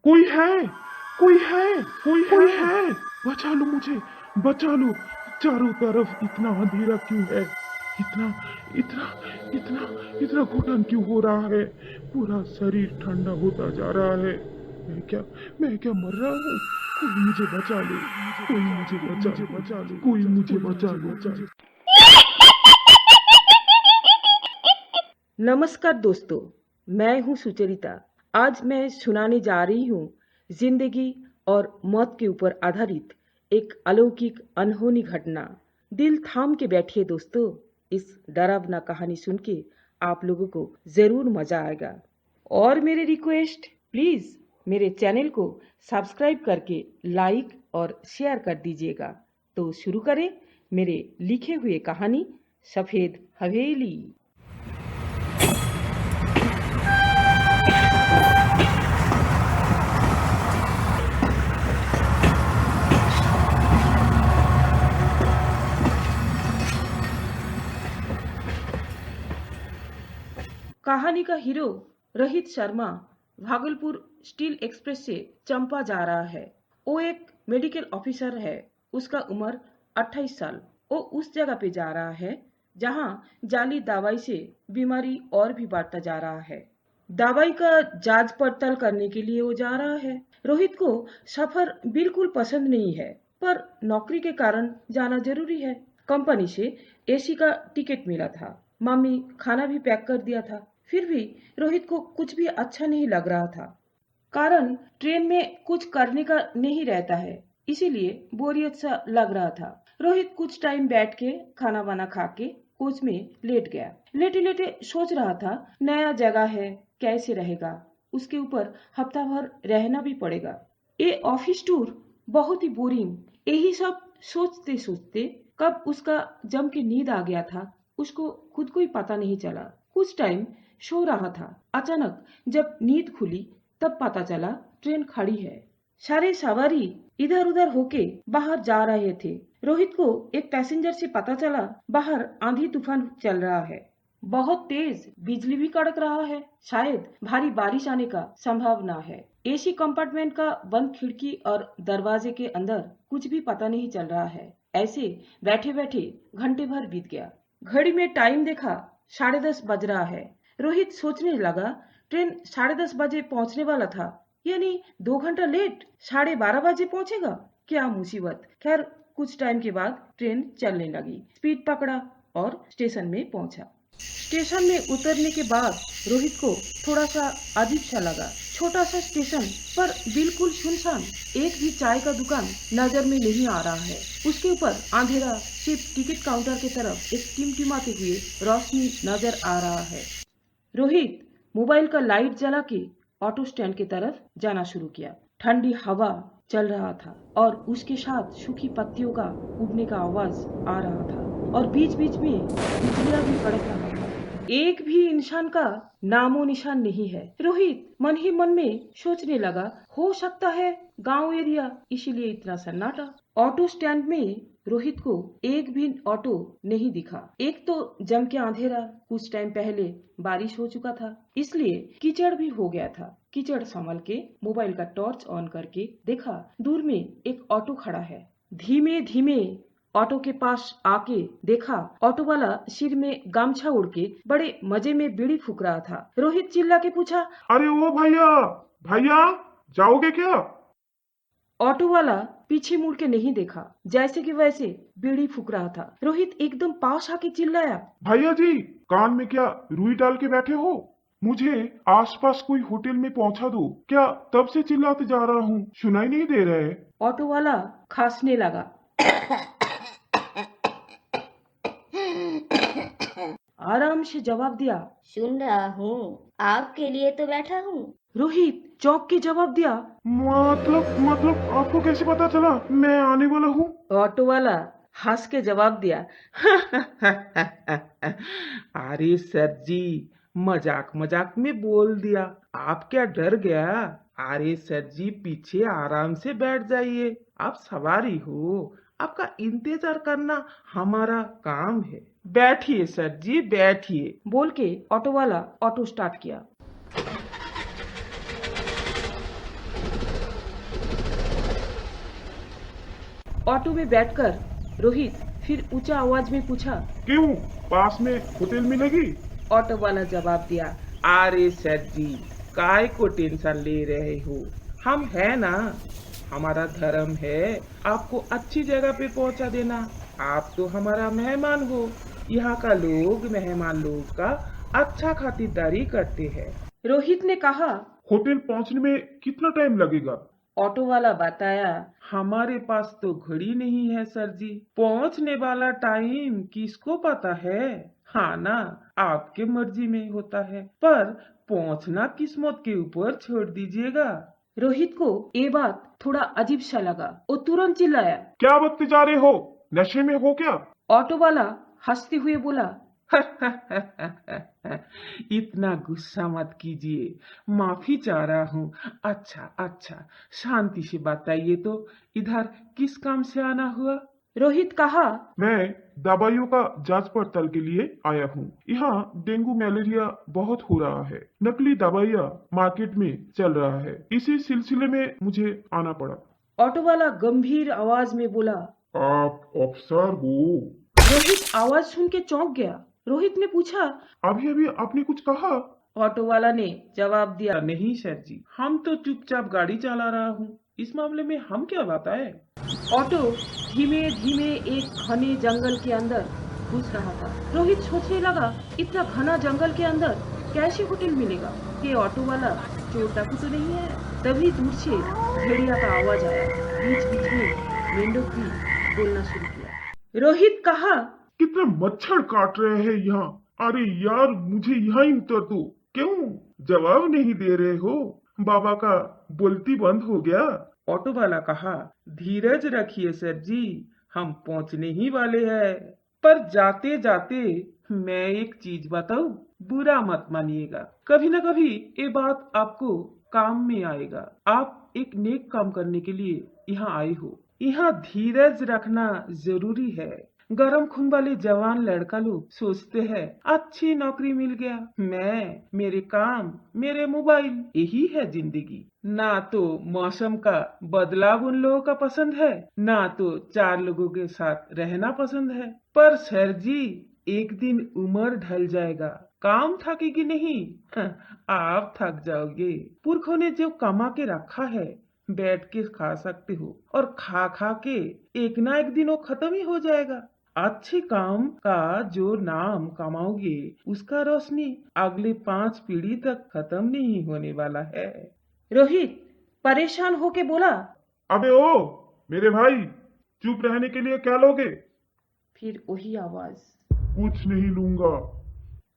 कोई है, कोई है, कोई है। बचा लो मुझे, बचा लो। चारों तरफ इतना अंधेरा क्यों है? इतना इतना इतना इतना घुटन क्यों हो रहा है? पूरा शरीर ठंडा होता जा रहा है। मैं क्या मर रहा हूँ? कोई मुझे बचा लो, कोई मुझे बचा लो, कोई मुझे बचा लो। नमस्कार दोस्तों, मैं हूं सुचरिता। आज मैं सुनाने जा रही हूं जिंदगी और मौत के ऊपर आधारित एक अलौकिक अनहोनी घटना। दिल थाम के बैठिए दोस्तों, इस डरावना कहानी सुन के आप लोगों को जरूर मजा आएगा। और मेरी रिक्वेस्ट, प्लीज मेरे चैनल को सब्सक्राइब करके लाइक और शेयर कर दीजिएगा। तो शुरू करें मेरे लिखे हुए कहानी सफेद हवेली। कहानी का hero Rohit Sharma Bhagalpur steel express से चंपा जा रहा है। वो एक मेडिकल ऑफिसर है। उसका उम्र 28 साल। वो उस जगह पे जा रहा है जहां जाली दवाई से बीमारी और भी बढ़ता जा रहा है। दवाई का जांच पड़ताल करने के लिए वो जा रहा है। रोहित को सफर बिल्कुल पसंद नहीं है, पर नौकरी के कारण जाना जरूरी है। कंपनी से एसी का टिकट मिला था। मम्मी खाना भी पैक कर दिया था। फिर भी रोहित को कुछ भी अच्छा नहीं लग रहा था। कारण ट्रेन में कुछ करने का नहीं रहता है, इसीलिए बोरियत सा लग रहा था। रोहित कुछ टाइम बैठ के खाना वाना खा के कोच में लेट गया। लेटे लेटे सोच रहा था, नया जगह है, कैसे रहेगा। उसके ऊपर हफ्ता भर रहना भी पड़ेगा। ये ऑफिस टूर बहुत ही बोरिंग। यही सब सोचते सोचते कब उसका जम के नींद आ गया था, उसको खुद को ही पता नहीं चला। कुछ टाइम सो रहा था। अचानक जब नींद खुली तब पता चला ट्रेन खड़ी है। सारे सवारी इधर उधर होके बाहर जा रहे थे। रोहित को एक पैसेंजर से पता चला बाहर आंधी तूफान चल रहा है। बहुत तेज बिजली भी कड़क रहा है। शायद भारी बारिश आने का संभावना है। एसी कंपार्टमेंट का बंद खिड़की और दरवाजे के अंदर कुछ भी पता नहीं चल रहा है। ऐसे बैठे बैठे घंटे भर बीत गया। घड़ी में टाइम देखा, 10:30 बज रहा है। रोहित सोचने लगा, ट्रेन 10:30 बजे पहुंचने वाला था, यानी 2 घंटा लेट 12:30 बजे पहुंचेगा। क्या मुसीबत। खैर कुछ टाइम के बाद ट्रेन चलने लगी। स्पीड पकड़ा और स्टेशन में पहुंचा। स्टेशन में उतरने के बाद रोहित को थोड़ा सा अजीब सा लगा। छोटा सा स्टेशन पर बिल्कुल सुनसान। एक भी चाय का दुकान नजर में नहीं आ रहा है। उसके ऊपर अंधेरा, सिर्फ टिकट काउंटर की तरफ एक टिमटिमाते हुए रोशनी नजर आ रहा है। रोहित मोबाइल का लाइट जला के ऑटो स्टैंड की तरफ जाना शुरू किया। ठंडी हवा चल रहा था और उसके साथ सूखी पत्तियों का उड़ने का आवाज आ रहा था और बीच बीच में बिजलियां भी कड़क रहा था। एक भी इंसान का नामो निशान नहीं है। रोहित मन ही मन में सोचने लगा, हो सकता है गांव एरिया, इसीलिए इतना सन्नाटा। ऑटो स्टैंड में रोहित को एक भी ऑटो नहीं दिखा। एक तो जम के अंधेरा, कुछ टाइम पहले बारिश हो चुका था, इसलिए कीचड़ भी हो गया था। कीचड़ संभल के मोबाइल का टॉर्च ऑन करके देखा, दूर में एक ऑटो खड़ा है। धीमे धीमे ऑटो के पास आके देखा, ऑटो वाला सिर में गमछा उड़ के बड़े मजे में बीड़ी फूक रहा था। रोहित चिल्ला के पूछा, अरे ओ भैया, भैया जाओगे क्या? ऑटो वाला पीछे मुड़ के नहीं देखा, जैसे कि वैसे बीड़ी फूक रहा था। रोहित एकदम पास आके चिल्लाया, भैया जी, कान में क्या रुई डाल के बैठे हो? मुझे आसपास कोई होटल में पहुंचा दो। क्या तब से चिल्लाते जा रहा हूँ, सुनाई नहीं दे रहा है? ऑटो वाला खांसने लगा। आराम से जवाब दिया, सुन रहा हूँ, आपके लिए तो बैठा हूँ। रोहित चौंक के जवाब दिया, मतलब आपको कैसे पता चला मैं आने वाला हूँ? ऑटो वाला हंस के जवाब दिया, अरे सर जी, मजाक मजाक में बोल दिया। आप क्या डर गया? अरे सर जी, पीछे आराम से बैठ जाइए। आप सवारी हो, आपका इंतजार करना हमारा काम है। बैठिए सर जी, बैठिए। बोल के ऑटो वाला ऑटो स्टार्ट किया। ऑटो में बैठकर रोहित फिर ऊंचा आवाज में पूछा। क्यों, पास में होटल मिलेगी? ऑटो वाला जवाब दिया। अरे सर जी, काय को टेंशन ले रहे हो, हम है ना। हमारा धर्म है आपको अच्छी जगह पे पहुंचा देना। आप तो हमारा मेहमान हो। यहाँ का लोग मेहमान लोग का अच्छा खातिरदारी करते हैं। रोहित ने कहा। होटल पहुंचने में कितना टाइम लगेगा? ऑटो वाला बताया। हमारे पास तो घड़ी नहीं है सर जी, पहुंचने वाला टाइम किसको पता है। हाँ ना, आपके मर्जी में होता है, पर पहुंचना किस्मत के ऊपर छोड़ दीजिएगा। रोहित को ये बात थोड़ा अजीब सा लगा। वो तुरंत चिल्लाया। क्या बकते जा रहे हो, नशे में हो क्या? ऑटो वाला हंसते हुए बोला। इतना गुस्सा मत कीजिए, माफी चाह रहा हूँ। अच्छा, शांति से बताइए तो इधर किस काम से आना हुआ? रोहित कहा। मैं दवाइयों का जांच पड़ताल के लिए आया हूँ। यहाँ डेंगू मलेरिया बहुत हो रहा है, नकली दवाइयाँ मार्केट में चल रहा है, इसी सिलसिले में मुझे आना पड़ा। ऑटो वाला गंभीर आवाज में बोला। आप अफसर हो? रोहित आवाज सुन के चौंक गया। रोहित ने पूछा। अभी अभी आपने कुछ कहा? ऑटो वाला ने जवाब दिया। नहीं सर जी, हम तो चुपचाप गाड़ी चला रहा हूँ, इस मामले में हम क्या बताएं? ऑटो धीमे धीमे एक घने जंगल के अंदर घुस रहा था। रोहित सोचने लगा, इतना घना जंगल के अंदर कैसे होटल मिलेगा? ये ऑटो वाला चोर डाकू तो नहीं है? तभी दूर से भेड़िया का आवाज आया। बीच बीच में मेंढक भी बोलना शुरू किया। रोहित कहा। कितने मच्छर काट रहे हैं यहाँ। अरे यार, मुझे यहाँ ही उतर दो। क्यों जवाब नहीं दे रहे हो? बाबा का बोलती बंद हो गया? ऑटो वाला कहा। धीरज रखिए सर जी, हम पहुंचने ही वाले हैं। पर जाते जाते मैं एक चीज बताऊं, बुरा मत मानिएगा। कभी न कभी ये बात आपको काम में आएगा। आप एक नेक काम करने के लिए यहाँ आए हो। यहाँ धीरज रखना जरूरी है। गरम खून वाले जवान लड़का लोग सोचते हैं अच्छी नौकरी मिल गया, मैं, मेरे काम, मेरे मोबाइल, यही है जिंदगी। ना तो मौसम का बदलाव उन लोगों का पसंद है, ना तो चार लोगों के साथ रहना पसंद है। पर सर जी, एक दिन उम्र ढल जाएगा, काम थकेगी नहीं। आप थक जाओगे। पुरखों ने जो कमा के रखा है, बैठ के खा सकते हो, और खा खा के एक ना एक दिन वो खत्म ही हो जाएगा। अच्छे काम का जो नाम कमाओगे, उसका रोशनी अगले 5 पीढ़ी तक खत्म नहीं होने वाला है। रोहित परेशान होके बोला। अबे ओ मेरे भाई, चुप रहने के लिए क्या लोगे? फिर वही आवाज। कुछ नहीं लूंगा।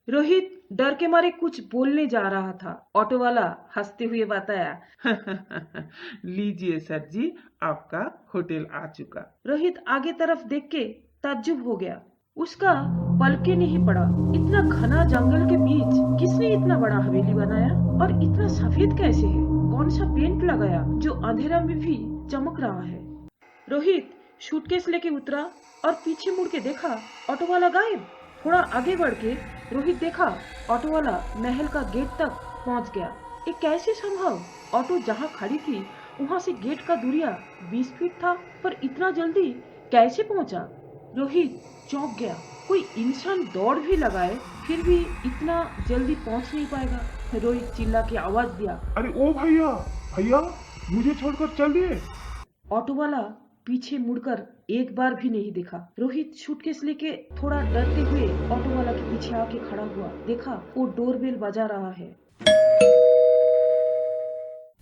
रोहित डर के मारे कुछ बोलने जा रहा था। ऑटो वाला हंसते हुए बताया। लीजिए सर जी, आपका होटल आ चुका। रोहित आगे तरफ देख के ताज्जुब हो गया। उसका पलके नहीं पड़ा। इतना घना जंगल के बीच किसने इतना बड़ा हवेली बनाया? और इतना सफेद कैसे है? कौन सा पेंट लगाया जो अंधेरा में भी चमक रहा है? रोहित सूटकेस लेके उतरा और पीछे मुड़ के देखा, ऑटो वाला गायब। थोड़ा आगे बढ़ के रोहित देखा, ऑटो वाला महल का गेट तक पहुंच गया। ये कैसे संभव? ऑटो जहां खड़ी थी वहां से गेट का दूरिया 20 फीट था, पर इतना जल्दी कैसे पहुंचा? रोहित चौंक गया। कोई इंसान दौड़ भी लगाए फिर भी इतना जल्दी पहुंच नहीं पाएगा। रोहित चिल्ला के आवाज दिया। अरे ओ भैया, भैया मुझे छोड़कर चल दिए। ऑटो वाला पीछे मुड़कर एक बार भी नहीं देखा। रोहित सूटकेस लेके थोड़ा डरते हुए ऑटो वाला के पीछे आके खड़ा हुआ। देखा वो डोरबेल बजा रहा है।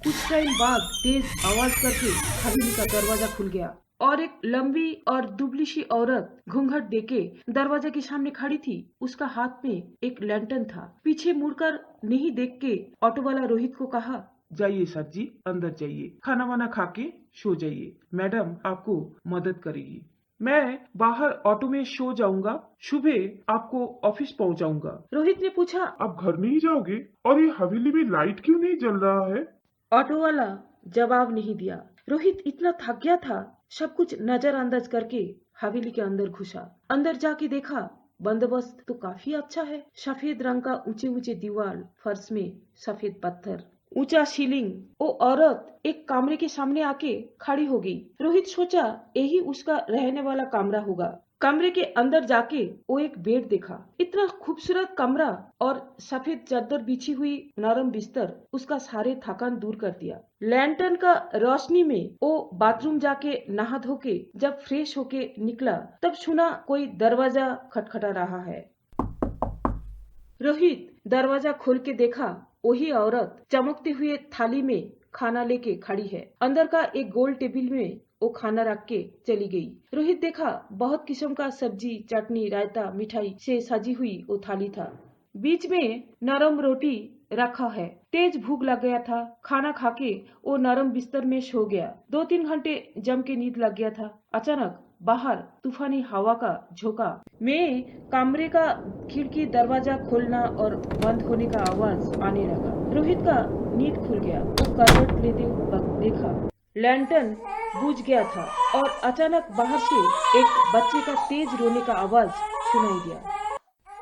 कुछ टाइम बाद तेज आवाज करके हवेली का दरवाजा खुल गया और एक लंबी और दुबली सी औरत घूंघट देके दरवाजे के सामने खड़ी थी। उसका हाथ में एक लैंटर्न था। पीछे मुड़कर नहीं देख के ऑटो वाला रोहित को कहा, जाइए सर जी, अंदर जाइए, खाना वाना खा के सो जाइए, मैडम आपको मदद करेगी। मैं बाहर ऑटो में सो जाऊंगा, सुबह आपको ऑफिस पहुंचाऊंगा। रोहित ने पूछा। अब घर नहीं जाओगे? और ये हवेली में लाइट क्यों नहीं जल रहा है? ऑटो वाला जवाब नहीं दिया। रोहित इतना थक गया था, सब कुछ नजरअंदाज करके हवेली के अंदर घुसा। अंदर जाके देखा बंदोबस्त तो काफी अच्छा है। सफेद रंग का ऊंचे ऊंचे दीवार, फर्श में सफेद पत्थर, ऊंचा सीलिंग। वो औरत एक कमरे के सामने आके खड़ी हो गई। रोहित सोचा यही उसका रहने वाला कमरा होगा। कमरे के अंदर जाके वो एक बेड देखा। इतना खूबसूरत कमरा और सफेद चादर बिछी हुई नरम बिस्तर उसका सारे थकान दूर कर दिया। लैंटर्न का रोशनी में वो बाथरूम जाके नहा धो के जब फ्रेश होके निकला तब सुना कोई दरवाजा खटखटा रहा है। रोहित दरवाजा खोल के देखा, वही औरत चमकते हुए थाली में खाना लेके खड़ी है। अंदर का एक गोल टेबल में वो खाना रख के चली गई। रोहित देखा बहुत किस्म का सब्जी, चटनी, रायता, मिठाई से सजी हुई वो थाली था। बीच में नरम रोटी रखा है। तेज भूख लग गया था। खाना खाके वो नरम बिस्तर में सो गया। 2-3 घंटे जम के नींद लग गया था। अचानक बाहर तूफानी हवा का झोंका में कमरे का खिड़की दरवाजा खोलना और बंद होने का आवाज आने लगा। रोहित का नींद खुल गया। वो करवट लेते वक्त देखा लैंटर्न बुझ गया था और अचानक बाहर से एक बच्चे का तेज रोने का आवाज सुनाई दिया।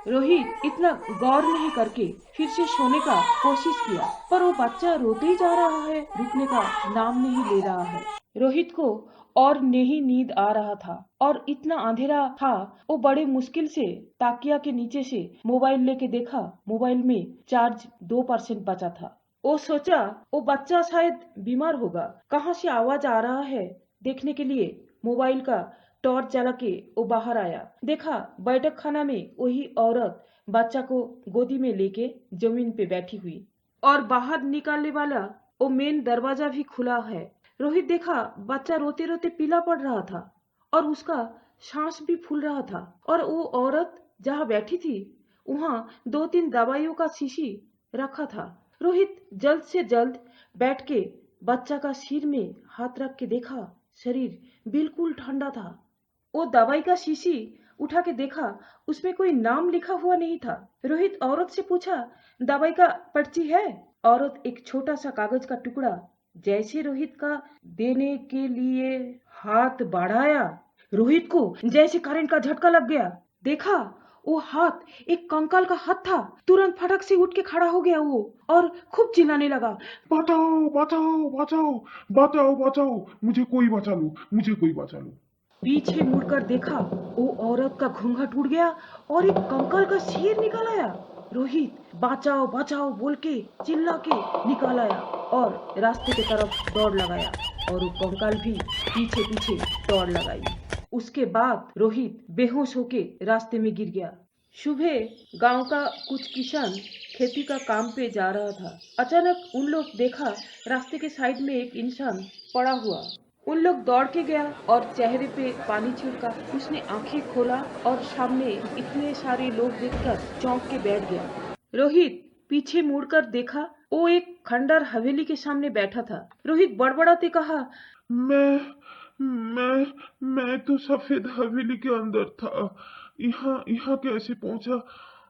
रोहित इतना गौर नहीं करके फिर से सोने का कोशिश किया, पर वो बच्चा रोते ही जा रहा है, रुकने का नाम नहीं ले रहा है। रोहित को और नहीं नींद आ रहा था और इतना अंधेरा था। वो बड़े मुश्किल से ताकिया के नीचे से मोबाइल लेके देखा। मोबाइल में चार्ज 2% बचा था। वो सोचा वो बच्चा शायद बीमार होगा। कहाँ से आवाज आ रहा है देखने के लिए मोबाइल का टॉर्च जला के वो बाहर आया। देखा बैठक खाना में वही औरत बच्चा को गोदी में लेके जमीन पे बैठी हुई और बाहर निकालने वाला वो मेन दरवाजा भी खुला है। रोहित देखा बच्चा रोते रोते पीला पड़ रहा था और उसका सांस भी फूल रहा था और वो औरत जहाँ बैठी थी वहाँ 2-3 दवाइयों का शीशी रखा था। रोहित जल्द से जल्द बैठ के बच्चा का सिर में हाथ रख के देखा, शरीर बिल्कुल ठंडा था। वो दवाई का शीशी उठा के देखा, उसमें कोई नाम लिखा हुआ नहीं था। रोहित औरत से पूछा, दवाई का पर्ची है? औरत एक छोटा सा कागज का टुकड़ा जैसे रोहित का देने के लिए हाथ बढ़ाया। रोहित को जैसे करंट का झटका लग गया। देखा वो हाथ एक कंकाल का हाथ था। तुरंत फटक से उठ के खड़ा हो गया वो और खूब चिल्लाने लगा, बचाओ बचाओ बचाओ बचाओ बचाओ, मुझे कोई बचा लो, मुझे कोई बचा लो। पीछे मुड़कर देखा वो औरत का घूंघट उड़ गया और एक कंकाल का सिर निकल आया। रोहित बचाओ बचाओ बोल के चिल्ला के निकल आया और रास्ते की तरफ दौड़ लगाया और वो कंकाल भी पीछे पीछे दौड़ लगाई। उसके बाद रोहित बेहोश होके रास्ते में गिर गया। सुबह गांव का कुछ किसान खेती का काम पे जा रहा था। अचानक उन लोग देखा रास्ते के साइड में एक इंसान पड़ा हुआ। उन लोग दौड़ के गया और चेहरे पे पानी छिड़का। उसने आंखें खोला और सामने इतने सारे लोग देखकर चौंक के बैठ गया। रोहित पीछे मुड़कर देखा वो एक खंडर हवेली के सामने बैठा था। रोहित बड़बड़ाते कहा, मैं मैं तो सफेद हवेली के अंदर था। यहाँ यहाँ कैसे पहुंचा?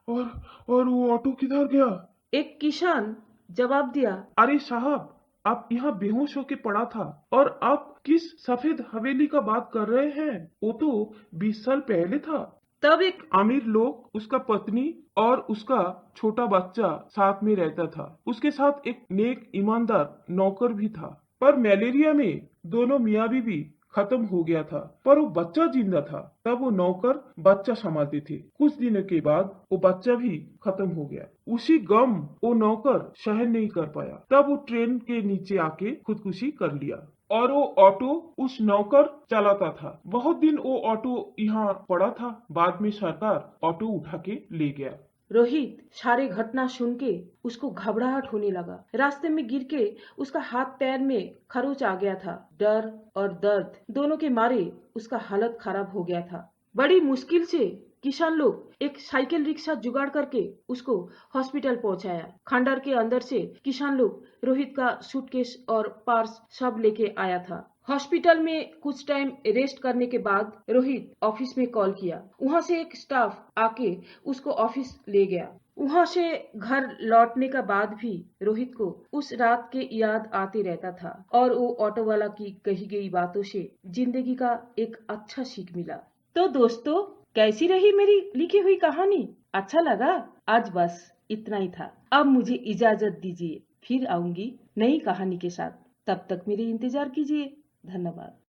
और वो ऑटो किधर गया? एक किसान जवाब दिया, अरे साहब, आप यहाँ बेहोश होके पड़ा था और आप किस सफेद हवेली का बात कर रहे हैं? वो तो 20 साल पहले था। तब एक अमीर लोग, उसका पत्नी और उसका छोटा बच्चा साथ में रहता था। उसके साथ एक नेक ईमानदार नौकर भी था। पर मलेरिया में दोनों मियाँ बीवी खत्म हो गया था, पर वो बच्चा जिंदा था। तब वो नौकर बच्चा संभालते थे। कुछ दिनों के बाद वो बच्चा भी खत्म हो गया। उसी गम वो नौकर सहन नहीं कर पाया। तब वो ट्रेन के नीचे आके खुदकुशी कर लिया और वो ऑटो उस नौकर चलाता था। बहुत दिन वो ऑटो यहाँ पड़ा था। बाद में सरकार ऑटो उठा के ले गया। रोहित सारे घटना सुन के उसको घबराहट होने लगा। रास्ते में गिर के उसका हाथ पैर में खरोच आ गया था। डर और दर्द दोनों के मारे उसका हालत खराब हो गया था। बड़ी मुश्किल से किसान लोग एक साइकिल रिक्शा जुगाड़ करके उसको हॉस्पिटल पहुंचाया। खंडर के अंदर से किसान लोग रोहित का सूटकेस और पर्स सब लेके आया था। हॉस्पिटल में कुछ टाइम रेस्ट करने के बाद रोहित ऑफिस में कॉल किया। वहाँ से एक स्टाफ आके उसको ऑफिस ले गया। वहाँ से घर लौटने का बाद भी रोहित को उस रात के याद आते रहता था और वो ऑटो वाला की कही गई बातों से जिंदगी का एक अच्छा सीख मिला। तो दोस्तों, कैसी रही मेरी लिखी हुई कहानी? अच्छा लगा? आज बस इतना ही था। अब मुझे इजाजत दीजिए। फिर आऊंगी नई कहानी के साथ। तब तक मेरे इंतजार कीजिए। धन्यवाद।